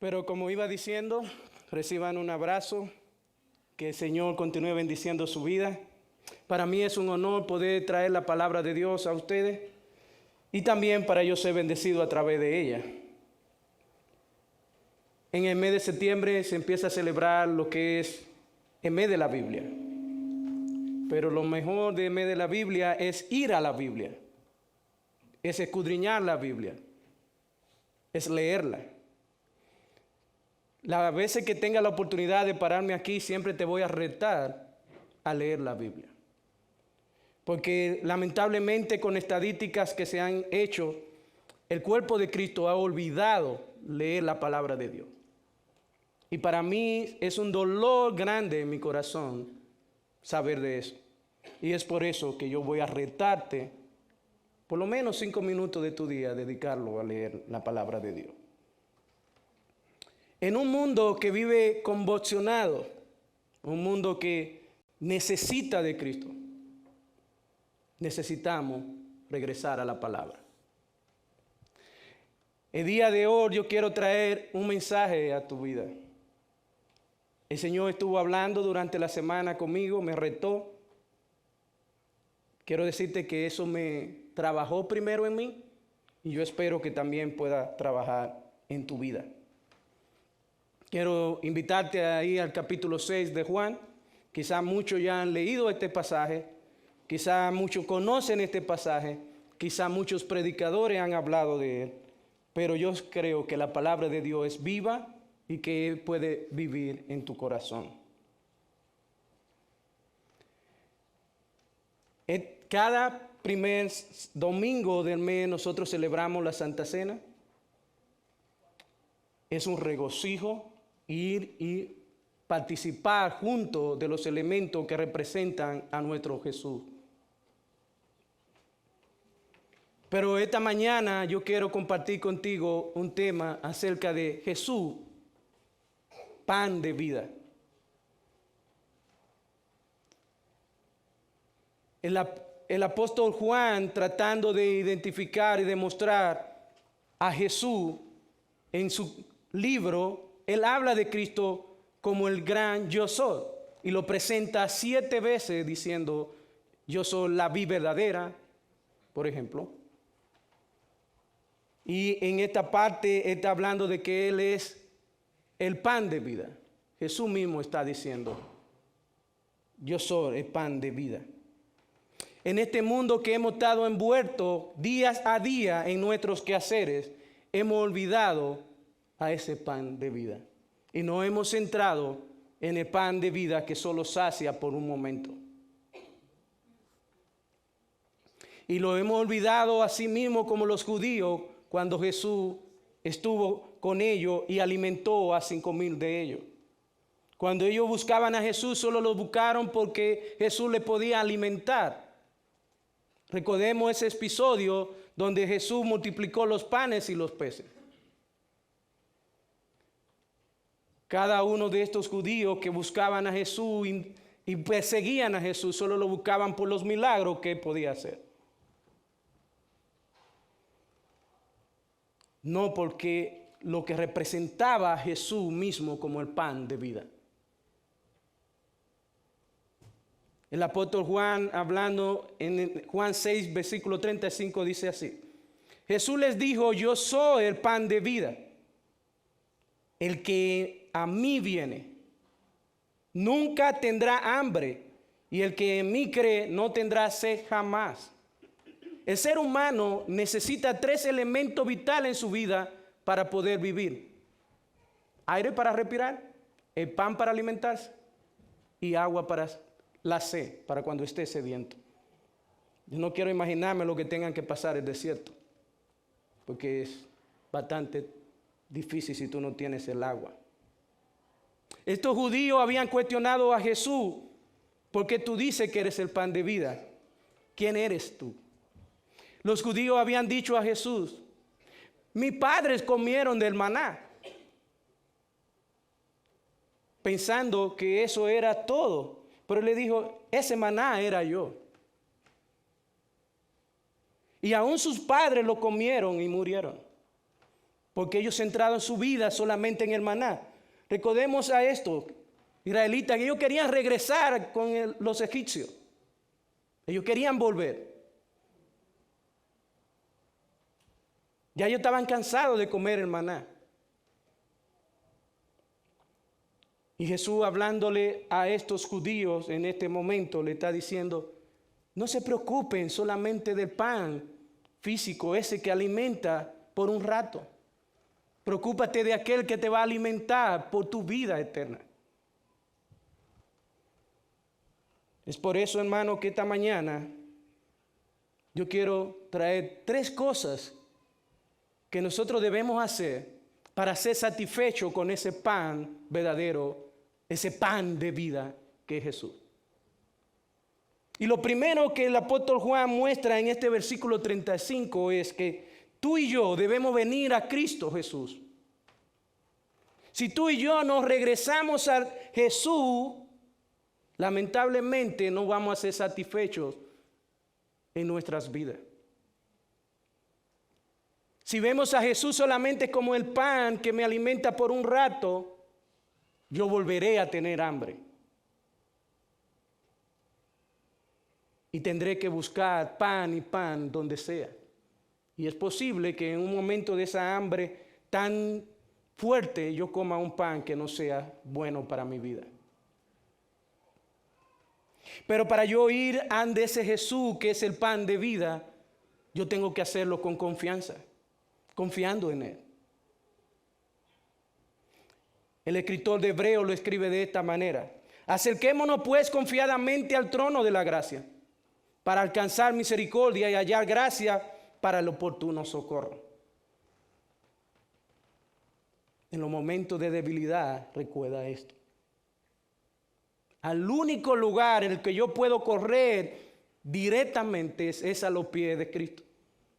Pero como iba diciendo, reciban un abrazo, que el Señor continúe bendiciendo su vida. Para mí es un honor poder traer la palabra de Dios a ustedes y también para yo ser bendecido a través de ella. En el mes de septiembre se empieza a celebrar lo que es el mes de la Biblia. Pero lo mejor del mes de la Biblia es ir a la Biblia, es escudriñar la Biblia, es leerla. Las veces que tenga la oportunidad de pararme aquí, siempre te voy a retar a leer la Biblia. Porque lamentablemente con estadísticas que se han hecho, el cuerpo de Cristo ha olvidado leer la palabra de Dios. Y para mí es un dolor grande en mi corazón saber de eso. Y es por eso que yo voy a retarte, por lo menos 5 minutos de tu día, dedicarlo a leer la palabra de Dios. En un mundo que vive convulsionado, un mundo que necesita de Cristo, necesitamos regresar a la palabra. El día de hoy yo quiero traer un mensaje a tu vida. El Señor estuvo hablando durante la semana conmigo, me retó. Quiero decirte que eso me trabajó primero en mí y yo espero que también pueda trabajar en tu vida. Quiero invitarte a ir al capítulo 6 de Juan. Quizá muchos ya han leído este pasaje, quizá muchos conocen este pasaje, quizá muchos predicadores han hablado de él, pero yo creo que la palabra de Dios es viva y que puede vivir en tu corazón. Cada primer domingo del mes nosotros celebramos la Santa Cena. Es un regocijo ir y participar junto de los elementos que representan a nuestro Jesús. Pero esta mañana yo quiero compartir contigo un tema acerca de Jesús, pan de vida. El apóstol Juan, tratando de identificar y demostrar a Jesús en su libro, él habla de Cristo como el gran yo soy y lo presenta 7 veces diciendo yo soy la vida verdadera, por ejemplo. Y en esta parte está hablando de que él es el pan de vida. Jesús mismo está diciendo yo soy el pan de vida. En este mundo que hemos estado envueltos día a día en nuestros quehaceres, hemos olvidado a ese pan de vida. Y nos hemos centrado en el pan de vida que solo sacia por un momento. Y lo hemos olvidado así mismo como los judíos cuando Jesús estuvo con ellos y alimentó a 5,000 de ellos. Cuando ellos buscaban a Jesús, solo lo buscaron porque Jesús les podía alimentar. Recordemos ese episodio donde Jesús multiplicó los panes y los peces. Cada uno de estos judíos que buscaban a Jesús y perseguían a Jesús, solo lo buscaban por los milagros que él podía hacer. No porque lo que representaba a Jesús mismo como el pan de vida. El apóstol Juan, hablando en Juan 6, versículo 35, dice así: Jesús les dijo, yo soy el pan de vida. El que a mí viene nunca tendrá hambre, y el que en mí cree no tendrá sed jamás. El ser humano necesita 3 elementos vitales en su vida para poder vivir: aire para respirar, el pan para alimentarse y agua para la sed, para cuando esté sediento. Yo no quiero imaginarme lo que tengan que pasar el desierto, porque es bastante difícil si tú no tienes el agua. Estos judíos habían cuestionado a Jesús: ¿por qué tú dices que eres el pan de vida? ¿Quién eres tú? Los judíos habían dicho a Jesús: mis padres comieron del maná, pensando que eso era todo. Pero él le dijo: ese maná era yo. Y aún sus padres lo comieron y murieron. porque ellos centraron su vida solamente en el maná. Recordemos a estos israelitas que ellos querían regresar con los egipcios. Ellos querían volver. Ya ellos estaban cansados de comer el maná. Y Jesús, hablándole a estos judíos en este momento, le está diciendo: no se preocupen solamente del pan físico, ese que alimenta por un rato. Preocúpate de aquel que te va a alimentar por tu vida eterna. Es por eso, hermano, que esta mañana yo quiero traer 3 cosas que nosotros debemos hacer para ser satisfechos con ese pan verdadero, ese pan de vida que es Jesús. Y lo primero que el apóstol Juan muestra en este versículo 35 es que tú y yo debemos venir a Cristo Jesús. Si tú y yo nos regresamos a Jesús, lamentablemente no vamos a ser satisfechos en nuestras vidas. Si vemos a Jesús solamente como el pan que me alimenta por un rato, yo volveré a tener hambre. Y tendré que buscar pan y pan donde sea. Y es posible que en un momento de esa hambre tan fuerte yo coma un pan que no sea bueno para mi vida. Pero para yo ir ante ese Jesús que es el pan de vida, yo tengo que hacerlo con confianza, confiando en Él. El escritor de Hebreos lo escribe de esta manera: acerquémonos pues confiadamente al trono de la gracia, para alcanzar misericordia y hallar gracia para el oportuno socorro. En los momentos de debilidad, recuerda esto. Al único lugar en el que yo puedo correr directamente es a los pies de Cristo,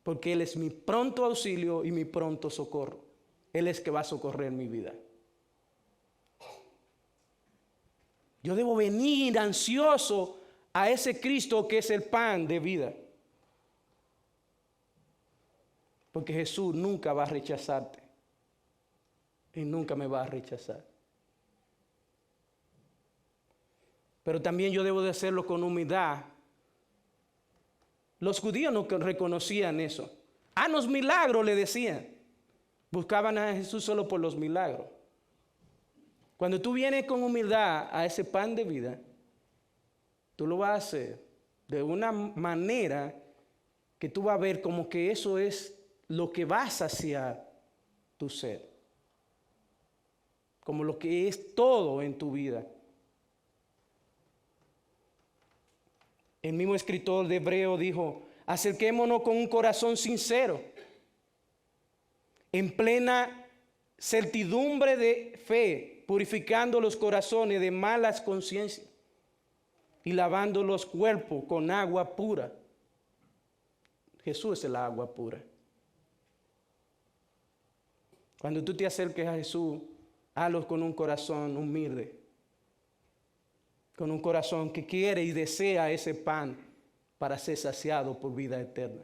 porque Él es mi pronto auxilio y mi pronto socorro. Él es que va a socorrer mi vida. Yo debo venir ansioso a ese Cristo que es el pan de vida, porque Jesús nunca va a rechazarte y nunca me va a rechazar. Pero también yo debo de hacerlo con humildad. Los judíos no reconocían eso. Los milagros, le decían. Buscaban a Jesús solo por los milagros. Cuando tú vienes con humildad a ese pan de vida, tú lo vas a hacer de una manera que tú vas a ver como que eso es lo que va a saciar tu sed. Como lo que es todo en tu vida. El mismo escritor de Hebreo dijo: acerquémonos con un corazón sincero, en plena certidumbre de fe, purificando los corazones de malas conciencias y lavando los cuerpos con agua pura. Jesús es el agua pura. Cuando tú te acerques a Jesús, hazlo con un corazón humilde, con un corazón que quiere y desea ese pan para ser saciado por vida eterna.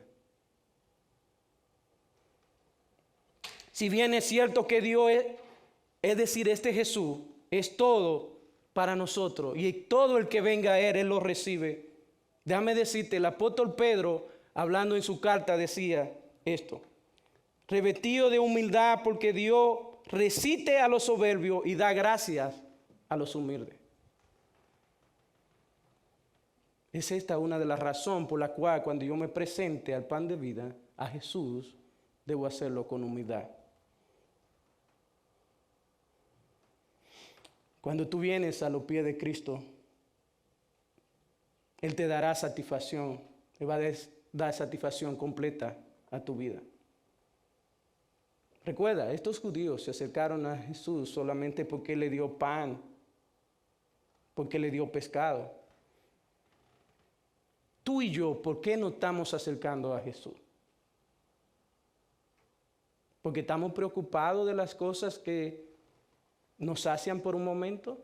Si bien es cierto que Dios es decir, este Jesús es todo para nosotros y todo el que venga a Él lo recibe. Déjame decirte, el apóstol Pedro, hablando en su carta, decía esto: revestido de humildad, porque Dios resiste a los soberbios y da gracias a los humildes. Es esta una de las razones por la cual cuando yo me presente al pan de vida, a Jesús, debo hacerlo con humildad. Cuando tú vienes a los pies de Cristo, Él te dará satisfacción, Él va a dar satisfacción completa a tu vida. Recuerda, estos judíos se acercaron a Jesús solamente porque Él le dio pan, porque le dio pescado. Tú y yo, ¿por qué no estamos acercando a Jesús? Porque estamos preocupados de las cosas que nos sacian por un momento.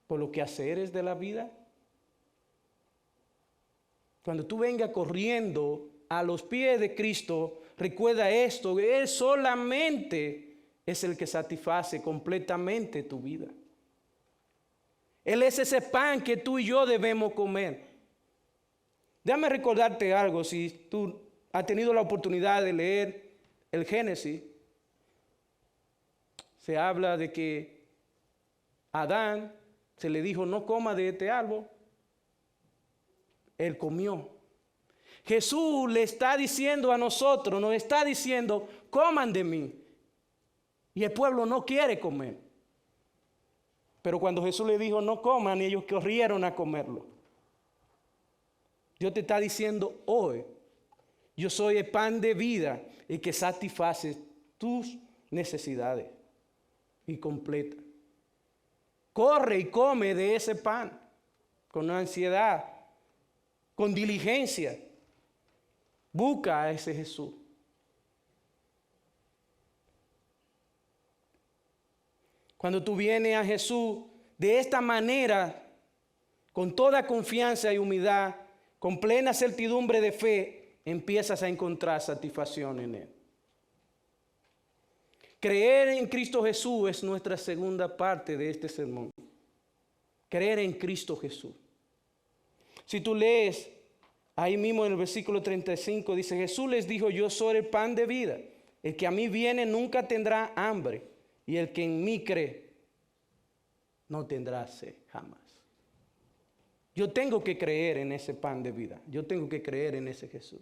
Por los quehaceres de la vida. Cuando tú vengas corriendo a los pies de Cristo, recuerda esto, Él solamente es el que satisface completamente tu vida. Él es ese pan que tú y yo debemos comer. Déjame recordarte algo, si tú has tenido la oportunidad de leer el Génesis, se habla de que a Adán se le dijo no coma de este árbol, él comió. Jesús le está diciendo a nosotros, nos está diciendo, coman de mí. Y el pueblo no quiere comer. Pero cuando Jesús le dijo no coman, ellos corrieron a comerlo. Dios te está diciendo hoy, yo soy el pan de vida, el que satisface tus necesidades y completa. Corre y come de ese pan con ansiedad, con diligencia. Busca a ese Jesús. Cuando tú vienes a Jesús de esta manera, con toda confianza y humildad, con plena certidumbre de fe, empiezas a encontrar satisfacción en Él. Creer en Cristo Jesús es nuestra segunda parte de este sermón. Creer en Cristo Jesús. Si tú lees ahí mismo en el versículo 35, dice, Jesús les dijo, yo soy el pan de vida. El que a mí viene nunca tendrá hambre, y el que en mí cree no tendrá sed jamás. Yo tengo que creer en ese pan de vida. Yo tengo que creer en ese Jesús.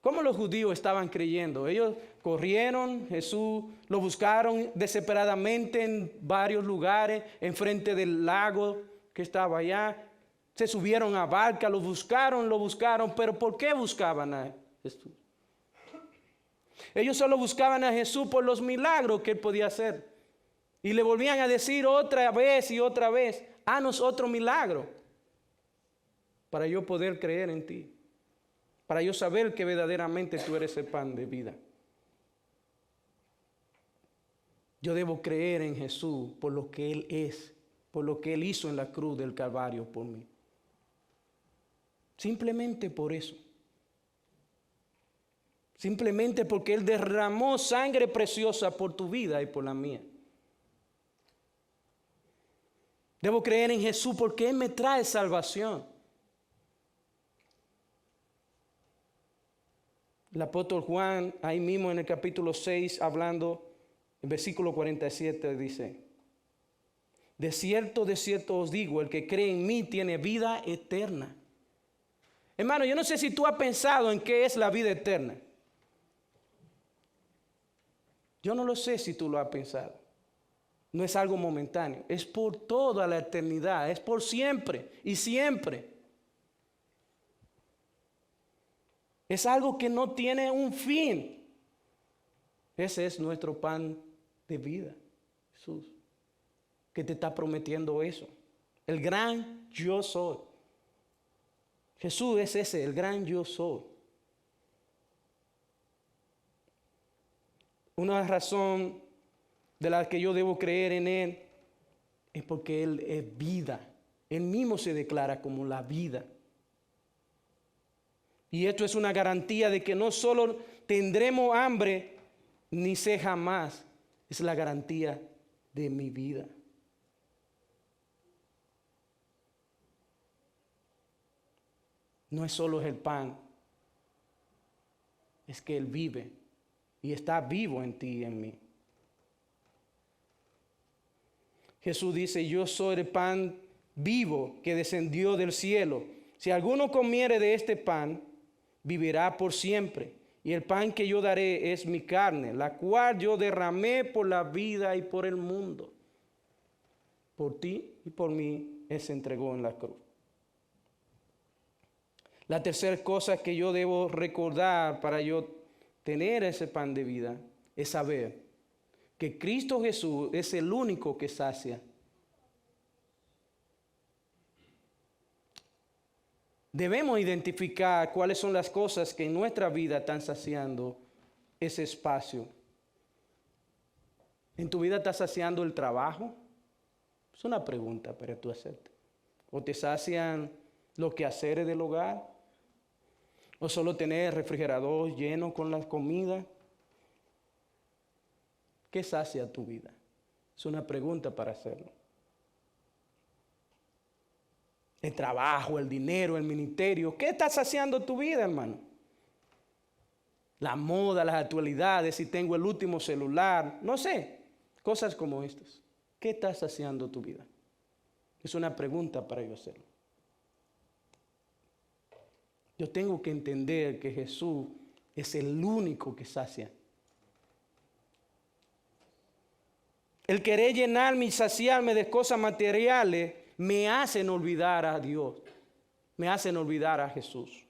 ¿Cómo los judíos estaban creyendo? Ellos corrieron, Jesús lo buscaron desesperadamente en varios lugares, enfrente del lago que estaba allá. Se subieron a barca, lo buscaron, pero ¿por qué buscaban a Jesús? Ellos solo buscaban a Jesús por los milagros que Él podía hacer. Y le volvían a decir otra vez y otra vez, haznos otro milagro para yo poder creer en ti. Para yo saber que verdaderamente tú eres el pan de vida. Yo debo creer en Jesús por lo que Él es, por lo que Él hizo en la cruz del Calvario por mí. Simplemente por eso. Simplemente porque Él derramó sangre preciosa por tu vida y por la mía. Debo creer en Jesús porque Él me trae salvación. El apóstol Juan, ahí mismo en el capítulo 6, hablando, en versículo 47, dice, de cierto os digo, el que cree en mí tiene vida eterna. Hermano, yo no sé si tú has pensado en qué es la vida eterna. Yo no lo sé si tú lo has pensado. No es algo momentáneo, es por toda la eternidad, es por siempre y siempre. Es algo que no tiene un fin. Ese es nuestro pan de vida, Jesús, que te está prometiendo eso. El gran yo soy. Jesús es ese, el gran yo soy. Una razón de la que yo debo creer en Él es porque Él es vida. Él mismo se declara como la vida. Y esto es una garantía de que no solo tendremos hambre, ni sed jamás. Es la garantía de mi vida. No es solo el pan, es que Él vive y está vivo en ti y en mí. Jesús dice, yo soy el pan vivo que descendió del cielo. Si alguno comiere de este pan, vivirá por siempre. Y el pan que yo daré es mi carne, la cual yo derramé por la vida y por el mundo. Por ti y por mí Él se entregó en la cruz. La tercera cosa que yo debo recordar para yo tener ese pan de vida es saber que Cristo Jesús es el único que sacia. Debemos identificar cuáles son las cosas que en nuestra vida están saciando ese espacio. ¿En tu vida está saciando el trabajo? Es una pregunta para tú hacerte. ¿O te sacian los quehaceres del hogar, o solo tener el refrigerador lleno con la comida. ¿Qué sacia tu vida? Es una pregunta para hacerlo. El trabajo, el dinero, el ministerio. ¿Qué está saciando tu vida, hermano? La moda, las actualidades, si tengo el último celular, no sé, cosas como estas. ¿Qué está saciando tu vida? Es una pregunta para yo hacerlo. Yo tengo que entender que Jesús es el único que sacia. El querer llenarme y saciarme de cosas materiales me hacen olvidar a Dios, me hacen olvidar a Jesús.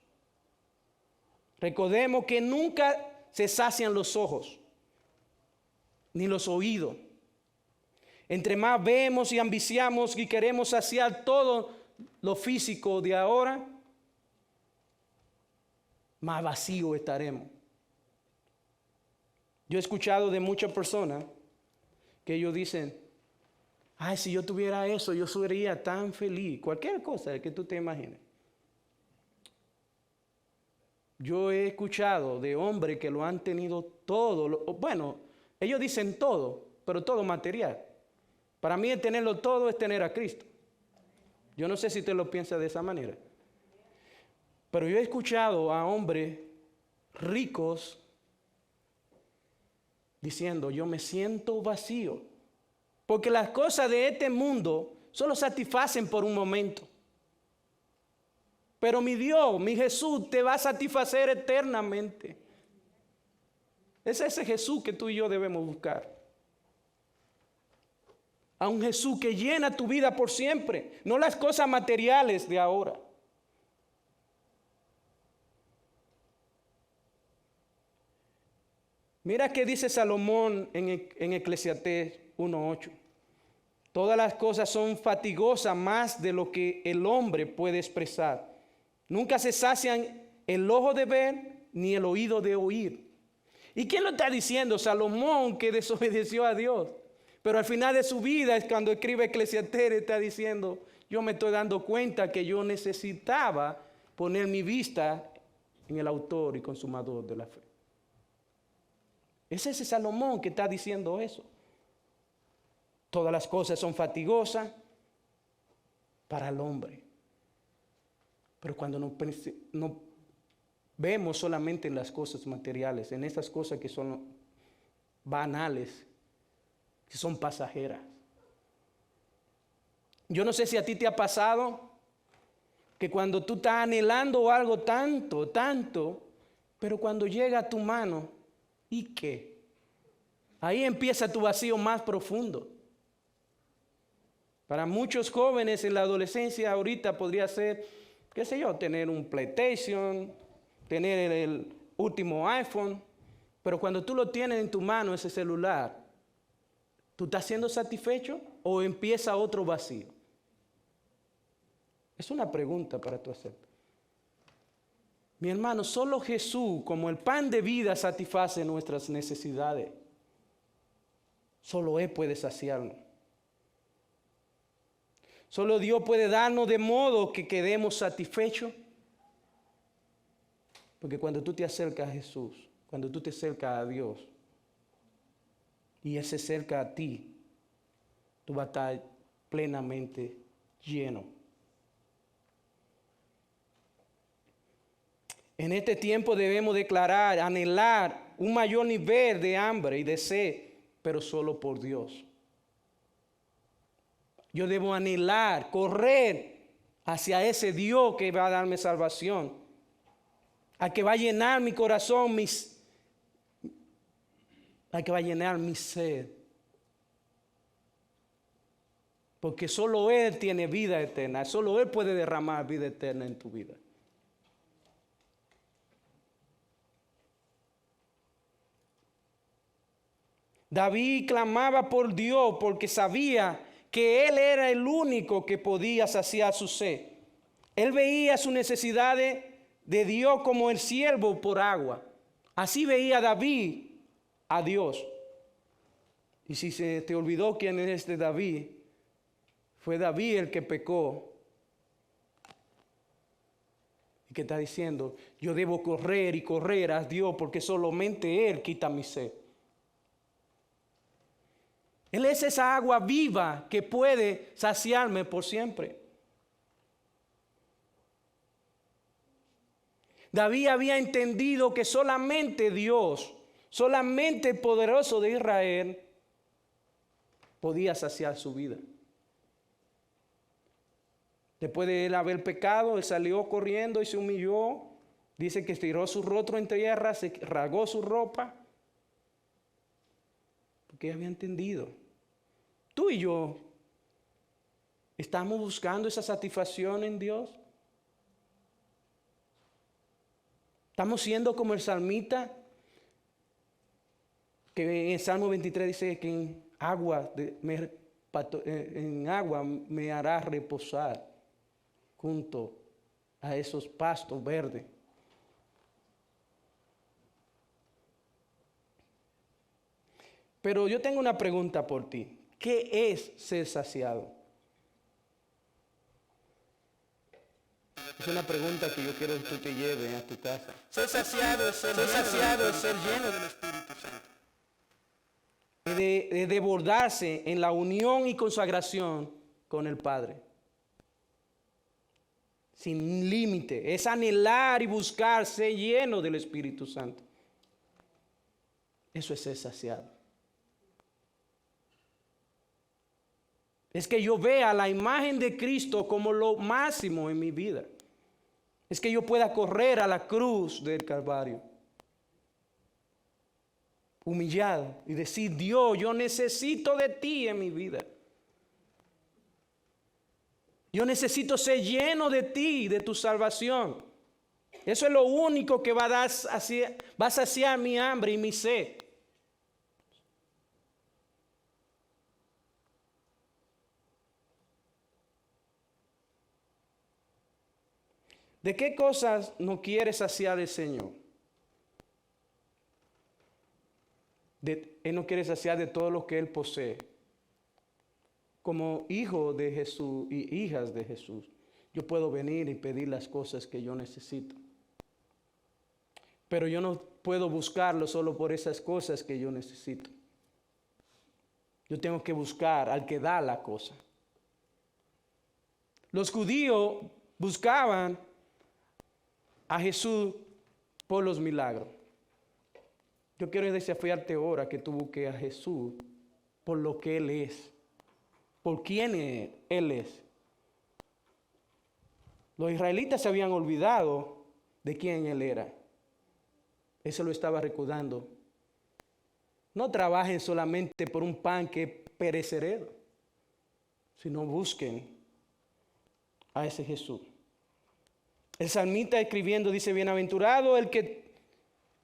Recordemos que nunca se sacian los ojos, ni los oídos. Entre más vemos y ambiciamos y queremos saciar todo lo físico de ahora, más vacío estaremos. Yo he escuchado de muchas personas que ellos dicen, ay, si yo tuviera eso, yo sería tan feliz. Cualquier cosa que tú te imagines. Yo he escuchado de hombres que lo han tenido todo. Bueno, ellos dicen todo, pero todo material. Para mí el tenerlo todo es tener a Cristo. Yo no sé si usted lo piensa de esa manera. Pero yo he escuchado a hombres ricos diciendo, yo me siento vacío. Porque las cosas de este mundo solo satisfacen por un momento. Pero mi Dios, mi Jesús te va a satisfacer eternamente. Es ese Jesús que tú y yo debemos buscar. A un Jesús que llena tu vida por siempre, no las cosas materiales de ahora. Mira qué dice Salomón en Eclesiastés 1:8. Todas las cosas son fatigosas más de lo que el hombre puede expresar. Nunca se sacian el ojo de ver ni el oído de oír. ¿Y quién lo está diciendo? Salomón, que desobedeció a Dios. Pero al final de su vida es cuando escribe Eclesiastés, está diciendo, yo me estoy dando cuenta que yo necesitaba poner mi vista en el autor y consumador de la fe. Es ese Salomón que está diciendo eso. Todas las cosas son fatigosas para el hombre. Pero cuando no vemos solamente en las cosas materiales, en estas cosas que son banales, que son pasajeras. Yo no sé si a ti te ha pasado que cuando tú estás anhelando algo tanto, pero cuando llega a tu mano, ¿y qué? Ahí empieza tu vacío más profundo. Para muchos jóvenes en la adolescencia ahorita podría ser, qué sé yo, tener un PlayStation, tener el último iPhone, pero cuando tú lo tienes en tu mano, ese celular, ¿tú estás siendo satisfecho o empieza otro vacío? Es una pregunta para tú hacer. Mi hermano, solo Jesús, como el pan de vida, satisface nuestras necesidades. Solo Él puede saciarnos. Solo Dios puede darnos de modo que quedemos satisfechos. Porque cuando tú te acercas a Jesús, cuando tú te acercas a Dios, y Él se acerca a ti, tú vas a estar plenamente lleno. En este tiempo debemos declarar, anhelar un mayor nivel de hambre y de sed, pero solo por Dios. Yo debo anhelar, correr hacia ese Dios que va a darme salvación, al que va a llenar mi corazón, al que va a llenar mi sed. Porque solo Él tiene vida eterna, solo Él puede derramar vida eterna en tu vida. David clamaba por Dios porque sabía que Él era el único que podía saciar su sed. Él veía su necesidad de Dios como el siervo por agua. Así veía David a Dios. Y si se te olvidó quién es este David, fue David el que pecó que está diciendo, yo debo correr y correr a Dios porque solamente Él quita mi sed. Él es esa agua viva que puede saciarme por siempre. David había entendido que solamente Dios, solamente el poderoso de Israel podía saciar su vida. Después de él haber pecado, él salió corriendo y se humilló. Dice que estiró su rostro en tierra, se rasgó su ropa. Porque había entendido. Tú y yo estamos buscando esa satisfacción en Dios. Estamos siendo como el salmista, que en el Salmo 23 dice que en agua me hará reposar junto a esos pastos verdes. Pero yo tengo una pregunta por ti. ¿Qué es ser saciado? Es una pregunta que yo quiero que tú te lleves a tu casa. Ser saciado es ser lleno del Espíritu Santo. De desbordarse en la unión y consagración con el Padre. Sin límite. Es anhelar y buscar ser lleno del Espíritu Santo. Eso es ser saciado. Es que yo vea la imagen de Cristo como lo máximo en mi vida. Es que yo pueda correr a la cruz del Calvario. Humillado y decir, Dios, yo necesito de ti en mi vida. Yo necesito ser lleno de ti, de tu salvación. Eso es lo único que va a saciar mi hambre y mi sed. ¿De qué cosas no quiere saciar el Señor? Él no quiere saciar de todo lo que Él posee. Como hijo de Jesús y hijas de Jesús, yo puedo venir y pedir las cosas que yo necesito. Pero yo no puedo buscarlo solo por esas cosas que yo necesito. Yo tengo que buscar al que da la cosa. Los judíos buscaban a Jesús por los milagros. Yo quiero desafiarte ahora que tú busques a Jesús por lo que Él es, por quién Él es. Los israelitas se habían olvidado de quién Él era. Eso lo estaba recordando. No trabajen solamente por un pan que es perecedero, sino busquen a ese Jesús. El salmista escribiendo dice, bienaventurado el que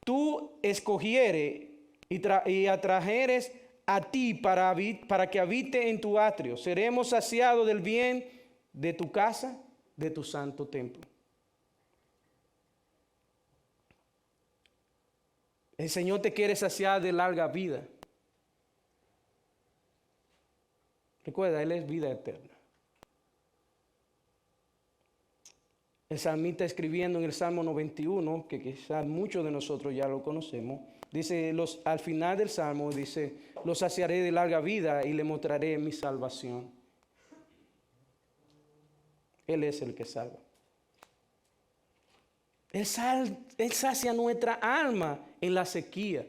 tú escogieres y atrajeres a ti para que habite en tu atrio. Seremos saciados del bien de tu casa, de tu santo templo. El Señor te quiere saciar de larga vida. Recuerda, Él es vida eterna. El salmista escribiendo en el Salmo 91, que quizás muchos de nosotros ya lo conocemos, dice, al final del Salmo dice, los saciaré de larga vida y le mostraré mi salvación. Él es el que salva. Él sacia nuestra alma en la sequía.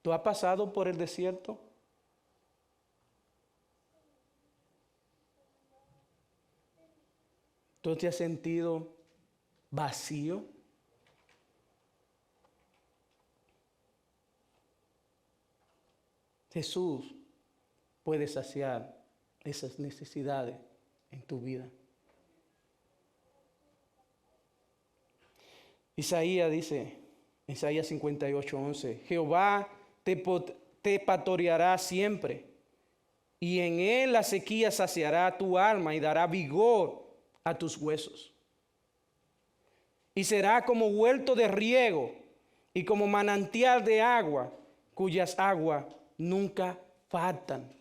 ¿Tú has pasado por el desierto? ¿Tú te has sentido vacío? Jesús puede saciar esas necesidades en tu vida. Isaías dice, Isaías 58:11, Jehová te pastoreará siempre, y en él la sequía saciará tu alma y dará vigor a tus huesos. Y será como huerto de riego y como manantial de agua, cuyas aguas nunca faltan.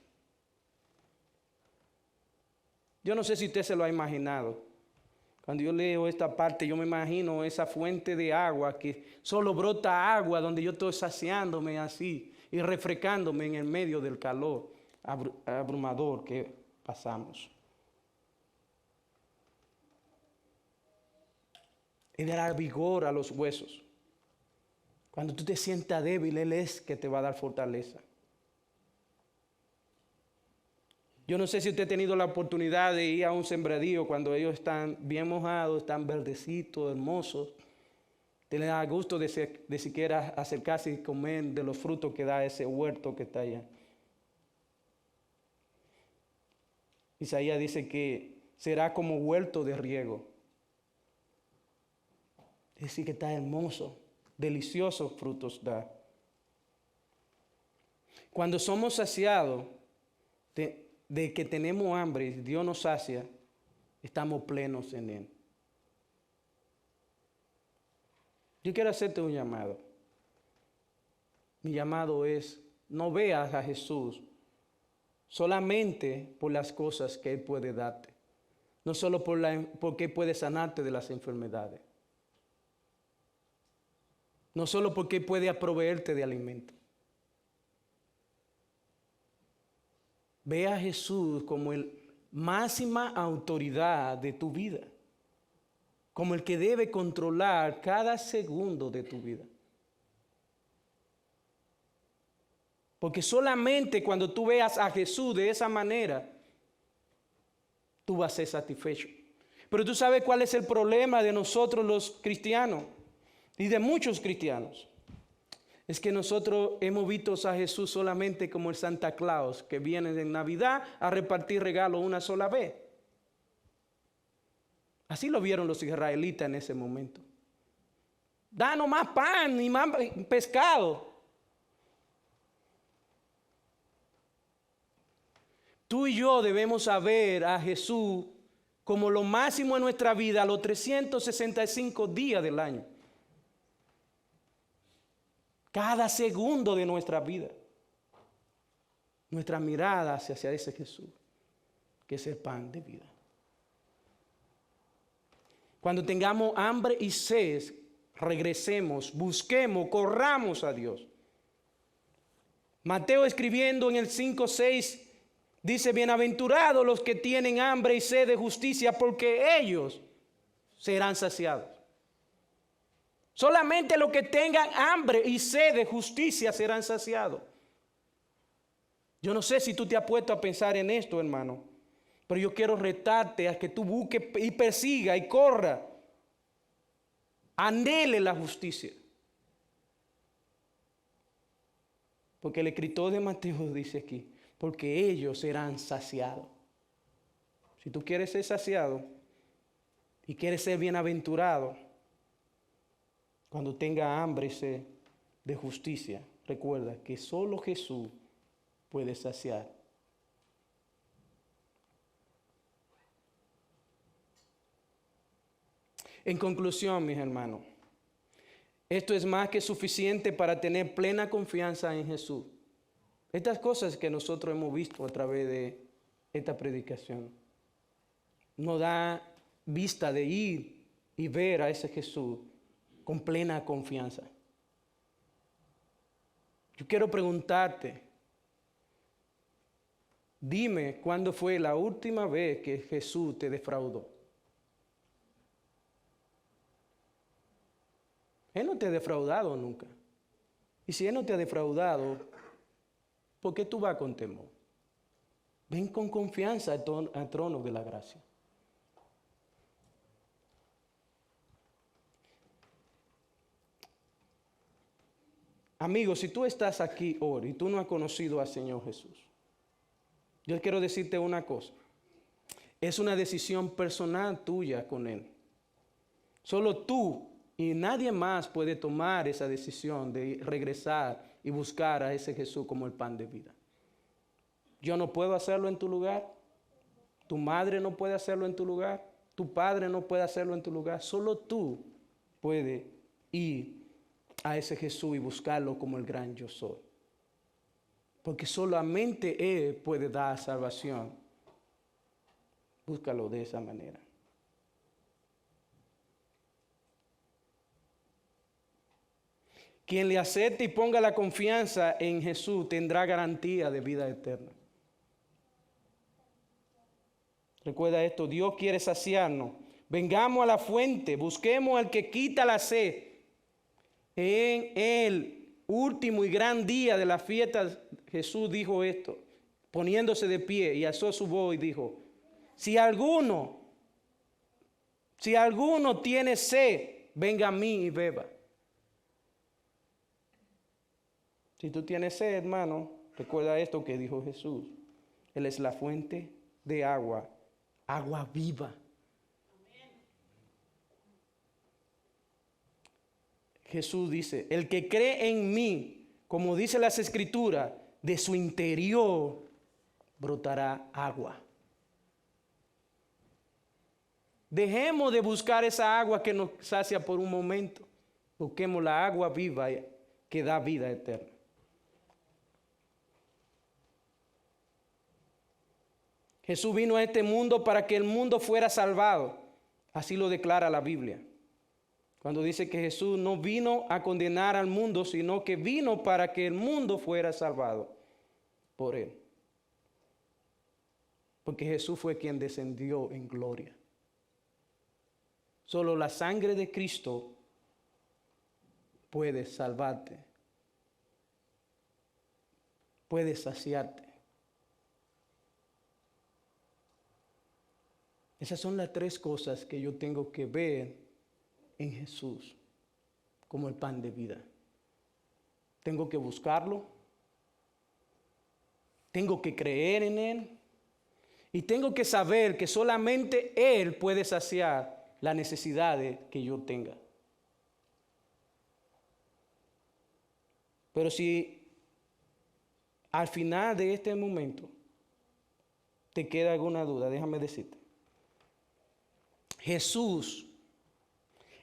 Yo no sé si usted se lo ha imaginado. Cuando yo leo esta parte, yo me imagino esa fuente de agua que solo brota agua donde yo estoy saciándome así y refrescándome en el medio del calor abrumador que pasamos. Él dará vigor a los huesos. Cuando tú te sientas débil, Él es que te va a dar fortaleza. Yo no sé si usted ha tenido la oportunidad de ir a un sembradío cuando ellos están bien mojados, están verdecitos, hermosos. Te le da gusto de siquiera acercarse y comer de los frutos que da ese huerto que está allá. Isaías dice que será como huerto de riego. Es decir, que está hermoso, deliciosos frutos da. Cuando somos saciados de que tenemos hambre, Dios nos sacia, estamos plenos en Él. Yo quiero hacerte un llamado. Mi llamado es, no veas a Jesús solamente por las cosas que Él puede darte, no solo porque Él puede sanarte de las enfermedades, no solo porque Él puede proveerte de alimento. Ve a Jesús como el máxima autoridad de tu vida, como el que debe controlar cada segundo de tu vida. Porque solamente cuando tú veas a Jesús de esa manera, tú vas a ser satisfecho. Pero tú sabes cuál es el problema de nosotros los cristianos y de muchos cristianos. Es que nosotros hemos visto a Jesús solamente como el Santa Claus que viene en Navidad a repartir regalos una sola vez. Así lo vieron los israelitas en ese momento. Danos más pan y más pescado. Tú y yo debemos saber a Jesús como lo máximo en nuestra vida, los 365 días del año. Cada segundo de nuestra vida. Nuestra mirada hacia ese Jesús, que es el pan de vida. Cuando tengamos hambre y sed, regresemos, busquemos, corramos a Dios. Mateo escribiendo en el 5:6 dice, bienaventurados los que tienen hambre y sed de justicia, porque ellos serán saciados. Solamente los que tengan hambre y sed de justicia serán saciados. Yo no sé si tú te has puesto a pensar en esto, hermano, pero yo quiero retarte a que tú busques y persiga y corra. Anhele la justicia. Porque el escritor de Mateo dice aquí, porque ellos serán saciados. Si tú quieres ser saciado y quieres ser bienaventurado, cuando tenga hambre y sed de justicia, recuerda que solo Jesús puede saciar. En conclusión, mis hermanos, esto es más que suficiente para tener plena confianza en Jesús. Estas cosas que nosotros hemos visto a través de esta predicación nos da vista de ir y ver a ese Jesús con plena confianza. Yo quiero preguntarte, dime cuándo fue la última vez que Jesús te defraudó. Él no te ha defraudado nunca. Y si Él no te ha defraudado, ¿por qué tú vas con temor? Ven con confianza al trono de la gracia. Amigo, si tú estás aquí hoy y tú no has conocido al Señor Jesús, yo quiero decirte una cosa. Es una decisión personal tuya con Él. Solo tú y nadie más puede tomar esa decisión de regresar y buscar a ese Jesús como el pan de vida. Yo no puedo hacerlo en tu lugar. Tu madre no puede hacerlo en tu lugar. Tu padre no puede hacerlo en tu lugar. Solo tú puedes ir a ese Jesús y buscarlo como el gran yo soy. Porque solamente Él puede dar salvación. Búscalo de esa manera. Quien le acepte y ponga la confianza en Jesús tendrá garantía de vida eterna. Recuerda esto, Dios quiere saciarnos. Vengamos a la fuente, busquemos al que quita la sed. En el último y gran día de la fiesta, Jesús dijo esto, poniéndose de pie y alzó su voz y dijo, si alguno tiene sed, venga a mí y beba. Si tú tienes sed, hermano, recuerda esto que dijo Jesús. Él es la fuente de agua, agua viva. Jesús dice, el que cree en mí, como dice las Escrituras, de su interior brotará agua. Dejemos de buscar esa agua que nos sacia por un momento. Busquemos la agua viva que da vida eterna. Jesús vino a este mundo para que el mundo fuera salvado. Así lo declara la Biblia. Cuando dice que Jesús no vino a condenar al mundo, sino que vino para que el mundo fuera salvado por él. Porque Jesús fue quien descendió en gloria. Solo la sangre de Cristo puede salvarte, puede saciarte. Esas son las tres cosas que yo tengo que ver en Jesús como el pan de vida. Tengo que buscarlo, tengo que creer en Él y tengo que saber que solamente Él puede saciar las necesidades que yo tenga. Pero si al final de este momento te queda alguna duda, déjame decirte. Jesús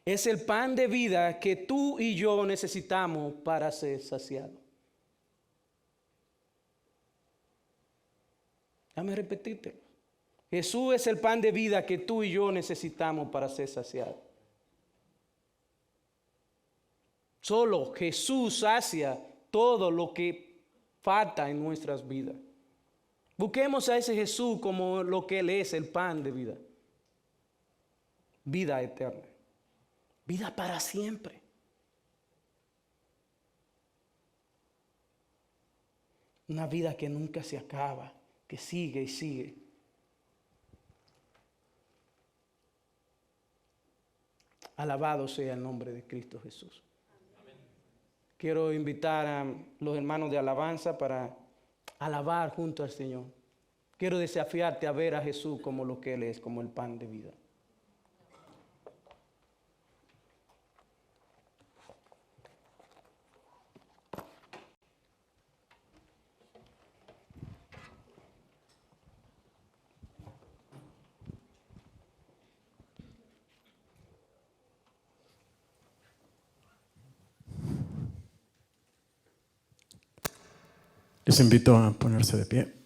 es el pan de vida que tú y yo necesitamos para ser saciados. Déjame repetirte. Jesús es el pan de vida que tú y yo necesitamos para ser saciados. Solo Jesús sacia todo lo que falta en nuestras vidas. Busquemos a ese Jesús como lo que Él es, el pan de vida. Vida eterna. Vida para siempre. Una vida que nunca se acaba, que sigue y sigue. Alabado sea el nombre de Cristo Jesús. Amén. Quiero invitar a los hermanos de alabanza para alabar junto al Señor. Quiero desafiarte a ver a Jesús como lo que Él es, como el pan de vida. Les invito a ponerse de pie.